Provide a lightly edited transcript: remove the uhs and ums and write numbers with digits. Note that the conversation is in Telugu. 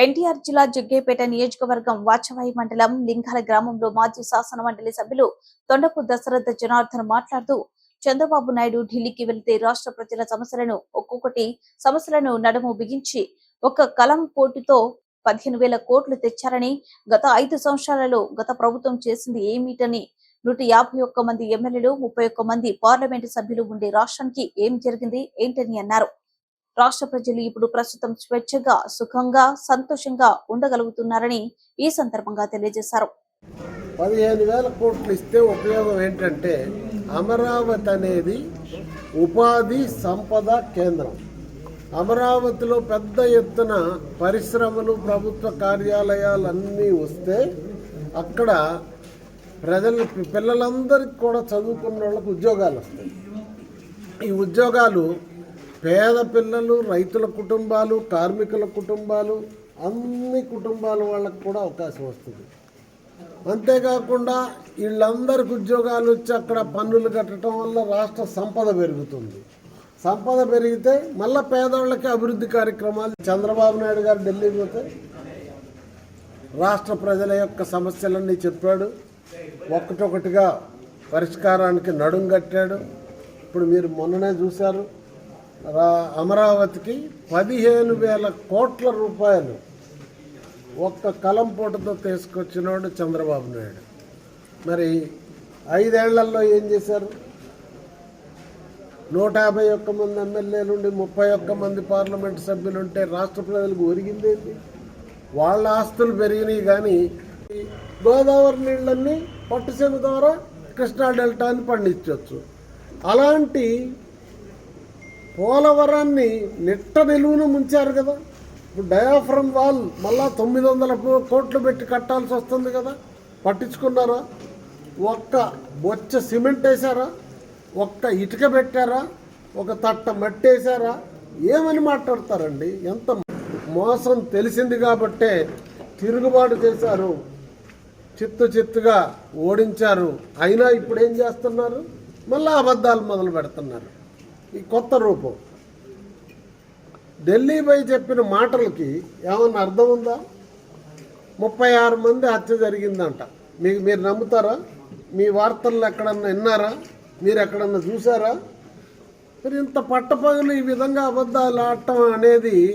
ఎన్టీఆర్ జిల్లా జగ్గేపేట నియోజకవర్గం వాచవాయి మండలం లింగాల గ్రామంలో మాజీ శాసన మండలి సభ్యులు తొండపు దశరథ జనార్దన్ మాట్లాడుతూ చంద్రబాబు నాయుడు ఢిల్లీకి వెళ్తే రాష్ట్ర ప్రజల సమస్యలను నడుము బిగించి ఒక కలం పోటుతో 15,000 కోట్లు తెచ్చారని, గత 5 సంవత్సరాలలో గత ప్రభుత్వం చేసింది ఏమిటని, 151 మంది ఎమ్మెల్యేలు 31 మంది పార్లమెంటు సభ్యులు ఉండే రాష్ట్రానికి ఏం జరిగింది ఏంటని అన్నారు. రాష్ట్ర ప్రజలు ఇప్పుడు ప్రస్తుతం స్వేచ్ఛగా, సుఖంగా, సంతోషంగా ఉండగలుగుతున్నారని ఈ సందర్భంగా తెలియజేశారు. 15,000 కోట్లు ఇస్తే ఉపయోగం ఏంటంటే, అమరావతి అనేది ఉపాధి సంపద కేంద్రం. అమరావతిలో పెద్ద ఎత్తున పరిశ్రమలు, ప్రభుత్వ కార్యాలయాలు అన్నీ వస్తే అక్కడ పిల్లలందరికీ కూడా చదువుకున్న వాళ్ళకు ఉద్యోగాలు వస్తాయి. ఈ ఉద్యోగాలు పేద పిల్లలు, రైతుల కుటుంబాలు, కార్మికుల కుటుంబాలు, అన్ని కుటుంబాల వాళ్ళకు కూడా అవకాశం వస్తుంది. అంతేకాకుండా వీళ్ళందరికీ ఉద్యోగాలు వచ్చి అక్కడ పన్నులు కట్టడం వల్ల రాష్ట్ర సంపద పెరుగుతుంది. సంపద పెరిగితే మళ్ళీ పేదవాళ్ళకి అభివృద్ధి కార్యక్రమాలు. చంద్రబాబు నాయుడు గారు ఢిల్లీ పోతే రాష్ట్ర ప్రజల యొక్క సమస్యలన్నీ చెప్పాడు, ఒక్కటొకటిగా పరిష్కారానికి నడుం కట్టాడు. ఇప్పుడు మీరు మొన్ననే చూశారు, అమరావతికి 15,000 కోట్ల రూపాయలు ఒక్క కలం పూటతో తీసుకొచ్చినాడు చంద్రబాబు నాయుడు. మరి 5 ఏళ్లలో ఏం చేశారు? 151 మంది ఎమ్మెల్యేలుండి 31 మంది పార్లమెంటు సభ్యులుంటే రాష్ట్ర ప్రజలకు ఒరిగిందేంటి? వాళ్ళ ఆస్తులు పెరిగినాయి, కానీ గోదావరి నీళ్ళన్నీ పట్టుసీమ ద్వారా కృష్ణా డెల్టాని పండించవచ్చు. అలాంటి పోలవరాన్ని నిట్ట నిలువును ముంచారు కదా. ఇప్పుడు డయాఫ్రమ్ వాల్ మళ్ళా 900 కోట్లు పెట్టి కట్టాల్సి వస్తుంది కదా. పట్టించుకున్నారా? ఒక్క బొచ్చ సిమెంట్ వేశారా? ఒక్క ఇటుక పెట్టారా? ఒక తట్ట మట్టి వేశారా? ఏమని మాట్లాడతారండి? ఎంత మోసం తెలిసింది కాబట్టే తిరుగుబాటు చేశారు, చిత్తుగా ఓడించారు. అయినా ఇప్పుడు ఏం చేస్తున్నారు? మళ్ళీ అబద్ధాలు మొదలు పెడుతున్నారు. ఈ కొత్త రూపం. ఢిల్లీ పోయి చెప్పిన మాటలకి ఏమన్నా అర్థం ఉందా? 36 మంది హత్య జరిగిందంట. మీరు నమ్ముతారా? మీ వార్తల్లో ఎక్కడన్నా విన్నారా? మీరు ఎక్కడన్నా చూసారా? మరి ఇంత పట్టపగలు ఈ విధంగా అబద్ధాలు ఆడటం అనేది